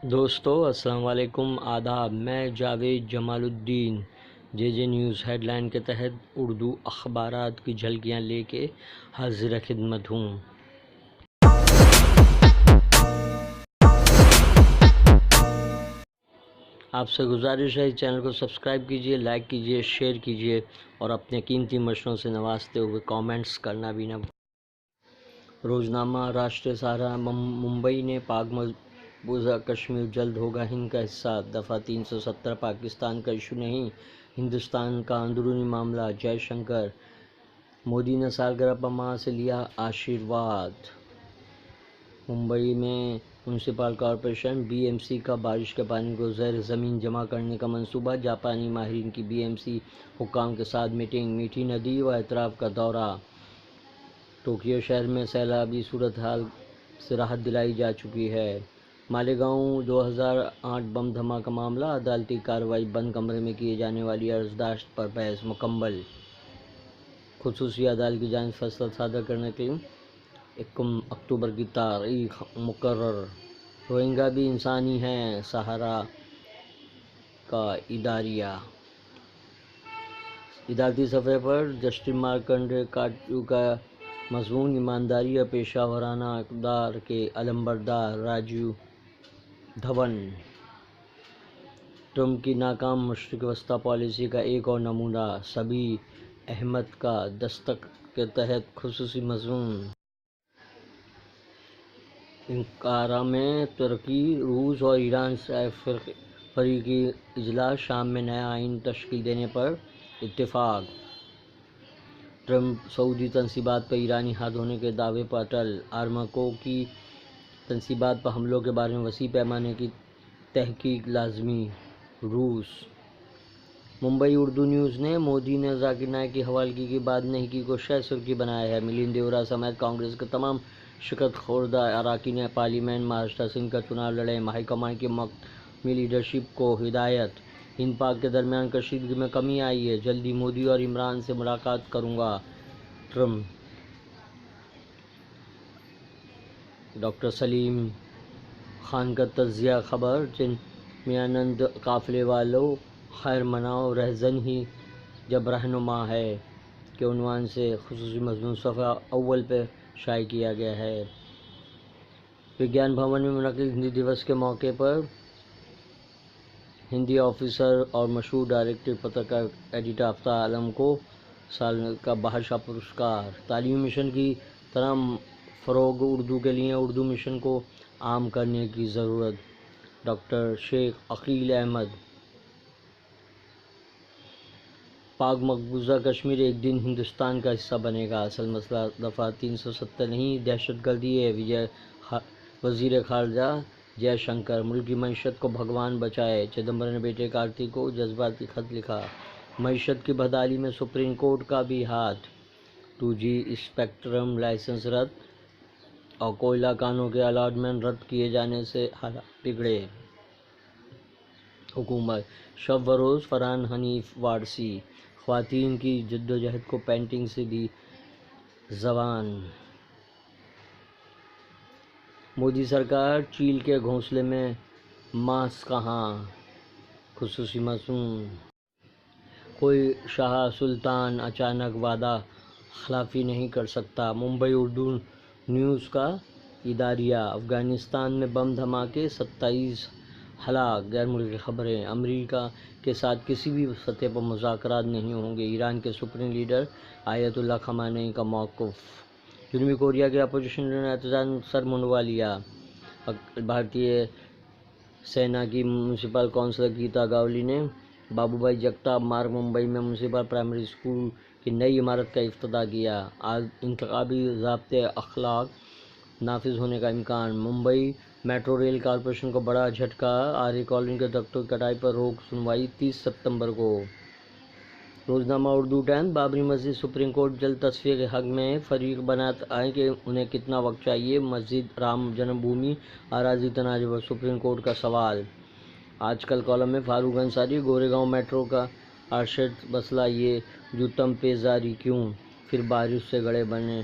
دوستو السلام علیکم، آداب۔ میں جاوید جمال الدین جے نیوز ہیڈ لائن کے تحت اردو اخبارات کی جھلکیاں لے کے حاضر خدمت ہوں۔ آپ سے گزارش ہے اس چینل کو سبسکرائب کیجیے، لائک کیجیے، شیئر کیجیے اور اپنے قیمتی مشوروں سے نوازتے ہوئے کامنٹس کرنا بھی نہ بھولیں۔ روزنامہ راشٹریہ سہارا۔ ممبئی نے پاک مقبوضہ کشمیر جلد ہوگا ہند کا حصہ، دفعہ 370 پاکستان کا ایشو نہیں، ہندوستان کا اندرونی معاملہ، جے شنکر۔ مودی نے سالگرہ پر ماں سے لیا آشیرواد۔ ممبئی میں municipal corporation B M C کا بارش کے پانی کو زیر زمین جمع کرنے کا منصوبہ، جاپانی ماہرین کی بی ایم سی حکام کے ساتھ میٹنگ، میٹھی ندی و اطراف کا دورہ۔ ٹوکیو شہر میں سیلابی صورتحال سے راحت دلائی جا چکی ہے۔ مالیگاؤں 2008 بم دھماکہ معاملہ، عدالتی کارروائی، بند کمرے میں کیے جانے والی عرضداشت پر بحث مکمل۔ خصوصی عدالت کی جانب فیصلہ صادر کرنے کے لیے 1 اکتوبر کی تاریخ مقرر۔ روہنگا بھی انسان ہی ہیں، سہارا کا اداریہ۔ ادارتی صفحے پر جسٹس مارکنڈے کاٹجو کا مضمون، ایمانداری اور پیشہ ورانہ اقدار کے علمبردار راجیو دھون۔ ٹرمپ کی ناکام مشرق وسطیٰ پالیسی کا ایک اور نمونہ، صبی احمد کا دستخط کے تحت خصوصی مضمون۔ انقارہ میں ترکی، روس اور ایران سے فریقی اجلاس، شام میں نیا آئین تشکیل دینے پر اتفاق۔ ٹرمپ سعودی تنصیبات پر ایرانی ہاتھ ہونے کے دعوے پر اٹل، آرامکو کی تنصیبات پر حملوں کے بارے میں وسیع پیمانے کی تحقیق لازمی۔ روس۔ ممبئی اردو نیوز نے مودی نے ذاکر نائک کی حوالگی کی بات نہیں کی کو شہ سرخی بنایا ہے۔ ملند دیورا سمیت کانگریس کے تمام شکست خوردہ اراکین پارلیمنٹ مہاراشٹر سندھ کا چناؤ لڑیں، ہائی کمان کی مقامی لیڈرشپ کو ہدایت۔ ہند پاک کے درمیان کشیدگی میں کمی آئی ہے، جلد ہی مودی اور عمران سے ملاقات کروں گا، ٹرمپ۔ ڈاکٹر سلیم خان کا تعزیہ خبر، چنمیانند قافلے والوں خیر مناؤ، رہزن ہی جب رہنما ہے کے عنوان سے خصوصی مضمون صفحہ اول پہ شائع کیا گیا ہے۔ وگیان بھون میں منعقد ہندی دیوس کے موقع پر ہندی آفیسر اور مشہور ڈائریکٹر پترکار ایڈیٹر آفتاب عالم کو سال کا بھاشا پرسکار۔ تعلیمی مشن کی طرح فروغ اردو کے لیے اردو مشن کو عام کرنے کی ضرورت، ڈاکٹر شیخ عقیل احمد۔ پاک مقبوضہ کشمیر ایک دن ہندوستان کا حصہ بنے گا، اصل مسئلہ دفعہ 370 نہیں، دہشت گردی ہے، وزیر خارجہ جے شنکر۔ ملک کی معیشت کو بھگوان بچائے، چدمبرم نے بیٹے کارتی کو جذباتی خط لکھا۔ معیشت کی بدحالی میں سپریم کورٹ کا بھی ہاتھ، 2G اسپیکٹرم لائسنس رد اور کوئلہ کانوں کے الاٹمنٹ رد کیے جانے سے حالات بگڑے۔ حکومت۔ شب و روز فرحان حنیف وارثی۔ خواتین کی جدوجہد کو پینٹنگ سے دی زبان۔ مودی سرکار، چیل کے گھونسلے میں ماس کہاں، خصوصی مضمون۔ کوئی شاہ سلطان اچانک وعدہ خلافی نہیں کر سکتا، ممبئی اردو نیوز کا اداریہ۔ افغانستان میں بم دھماکے، 27 ہلاک۔ غیر ملکی خبریں۔ امریکہ کے ساتھ کسی بھی سطح پر مذاکرات نہیں ہوں گے، ایران کے سپریم لیڈر آیت اللہ خامنئی کا موقف۔ جنوبی کوریا کے اپوزیشن لیڈر نے احتجاج میں سر منڈوا لیا۔ بھارتی سینا کی میونسپل کونسلر گیتا گاولی نے بابو بھائی جگتاپ مارگ ممبئی میں میونسپل پرائمری اسکول کی نئی عمارت کا افتتاح کیا۔ انتخابی ضابطۂ اخلاق نافذ ہونے کا امکان۔ ممبئی میٹرو ریل کارپوریشن کو بڑا جھٹکا، آرے کالونی کے درختوں کی کٹائی پر روک، سنوائی 30 ستمبر کو۔ روزنامہ اردو ٹائمز۔ بابری مسجد سپریم کورٹ جلد تصفیہ کے حق میں ہے، فریق بناتے ہیں کہ انہیں کتنا وقت چاہیے، مسجد رام جنم بھومی اراضی تنازع پر سپریم کورٹ کا سوال۔ آج کل کالم میں فاروق انصاری، گوریگاؤں میٹرو کا ارشد مسئلہ یہ جو تم پہ جاری کیوں، پھر بارش سے گڑھے بنے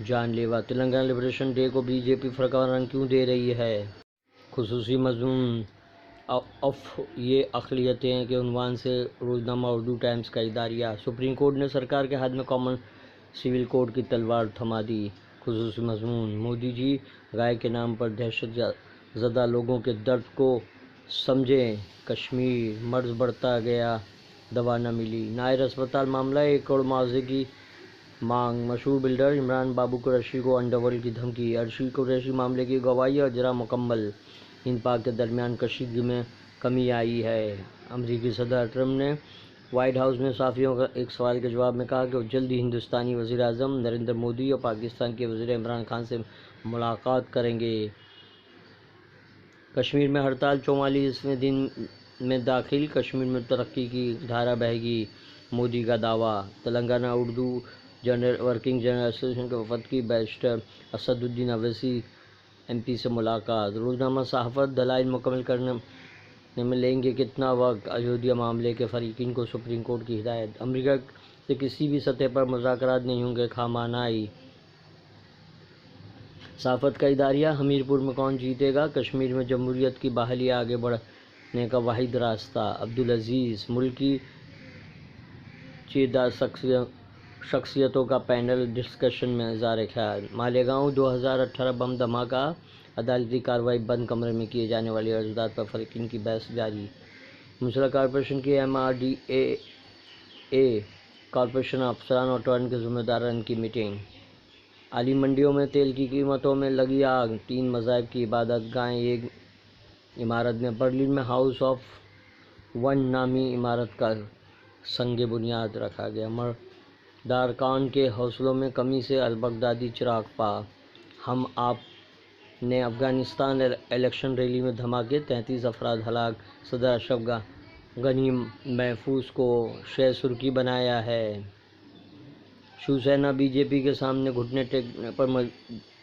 جان لیوا، تلنگانہ لبریشن ڈے کو بی جے پی فرقہ وارانہ کیوں دے رہی ہے۔ خصوصی مضمون اف یہ اقلیتیں کے عنوان سے روزنامہ اردو ٹائمز کا اداریہ۔ سپریم کورٹ نے سرکار کے ہاتھ میں کامن سول کوڈ کی تلوار تھما دی۔ خصوصی مضمون مودی جی رائے کے نام پر دہشت زدہ لوگوں کے درد کو سمجھیں، کشمیر مرض بڑھتا گیا، دوا نہ ملی، نائر اسپتال معاملہ 1 کروڑ معاوضے کی مانگ، مشہور بلڈر عمران بابو قریشی کو انڈر ورلڈ کی دھمکی، عرشی قریشی معاملے کی گواہی اور اجراء مکمل، ہند پاک کے درمیان کشیدگی میں کمی آئی ہے۔ امریکی صدر ٹرمپ نے وائٹ ہاؤس میں صحافیوں کا ایک سوال کے جواب میں کہا کہ وہ جلد ہی ہندوستانی وزیر اعظم نریندر مودی اور پاکستان کے وزیر عمران خان سے ملاقات کریں گے۔ کشمیر میں ہڑتال 44ویں دن میں داخل، کشمیر میں ترقی کی دھارا بہے گی، مودی کا دعویٰ۔ تلنگانہ اردو ورکنگ جنرل ایسوسی ایشن کے وفد کی بیرسٹر اسد الدین اویسی ایم پی سے ملاقات۔ روزنامہ صحافت دلائل مکمل کرنے میں لیں گے کتنا وقت، ایودھیا معاملے کے فریقین کو سپریم کورٹ کی ہدایت۔ امریکہ سے کسی بھی سطح پر مذاکرات نہیں ہوں گے، خامنہ ای۔ صحافت کا اداریہ، ہمیرپور میں کون جیتے گا، کشمیر میں جمہوریت کی بحالی آگے بڑھنے کا واحد راستہ۔ عبدالعزیز، ملک کی چیدہ شخصیتوں کا پینل ڈسکشن میں اظہار خیال۔ مالیگاؤں 2018 بم دھماکہ، عدالتی کارروائی بند کمرے میں کیے جانے والے اجزاء پر فریقین کی بحث جاری۔ منسلک کارپوریشن کی MRDA کارپوریشن افسران اور ٹرین کے ذمہ داران کی میٹنگ۔ علی منڈیوں میں تیل کی قیمتوں میں لگی آگ، 3 مذاہب کی عبادت گاہیں ایک عمارت میں۔ برلن میں ہاؤس آف ون نامی عمارت کا سنگ بنیاد رکھا گیا۔ مردارکان کے حوصلوں میں کمی سے البغدادی چراغ پا۔ ہم آپ نے افغانستان الیکشن ریلی میں دھماکے، 33 افراد ہلاک، صدر اشرف غنی محفوظ کو شہ سرخی بنایا ہے۔ شیوسینا بی جے پی کے سامنے گھٹنے ٹیکنے پر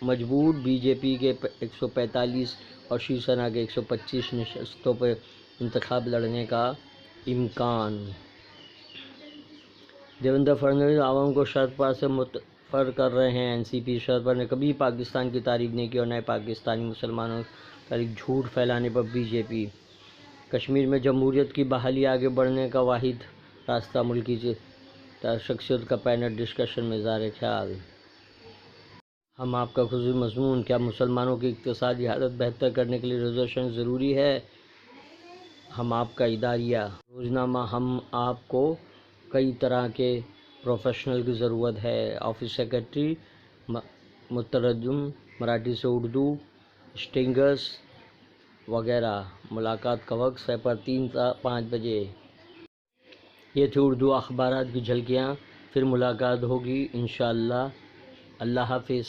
مجبور، بی جے پی کے 145 اور شیوسینا کے 125 نشستوں پر انتخاب لڑنے کا امکان۔ دیویندر فڈنویس عوام کو شرد پوار سے متفر کر رہے ہیں۔ این سی پی شرد پوار نے کبھی پاکستان کی تعریف نہیں کی اور نہ پاکستانی مسلمانوں کی تعریف، جھوٹ پھیلانے پر بی جے پی۔ کشمیر میں جمہوریت کی بحالی آگے بڑھنے کا واحد راستہ، ملک کی چیدہ شخصیتوں کا پینل ڈسکشن میں اظہار خیال۔ ہم آپ کا خصوصی مضمون، کیا مسلمانوں کی اقتصادی حالت بہتر کرنے کے لیے ریزرویشن ضروری ہے، ہم آپ کا اداریہ۔ روزنامہ ہم آپ کو کئی طرح کے پروفیشنل کی ضرورت ہے، آفس سیکرٹری، مترجم، مراٹھی سے اردو، اسٹینگرز وغیرہ۔ ملاقات کا وقت 3 تا 5 بجے۔ یہ تھی اردو اخبارات کی جھلکیاں، پھر ملاقات ہوگی انشاءاللہ۔ اللہ حافظ۔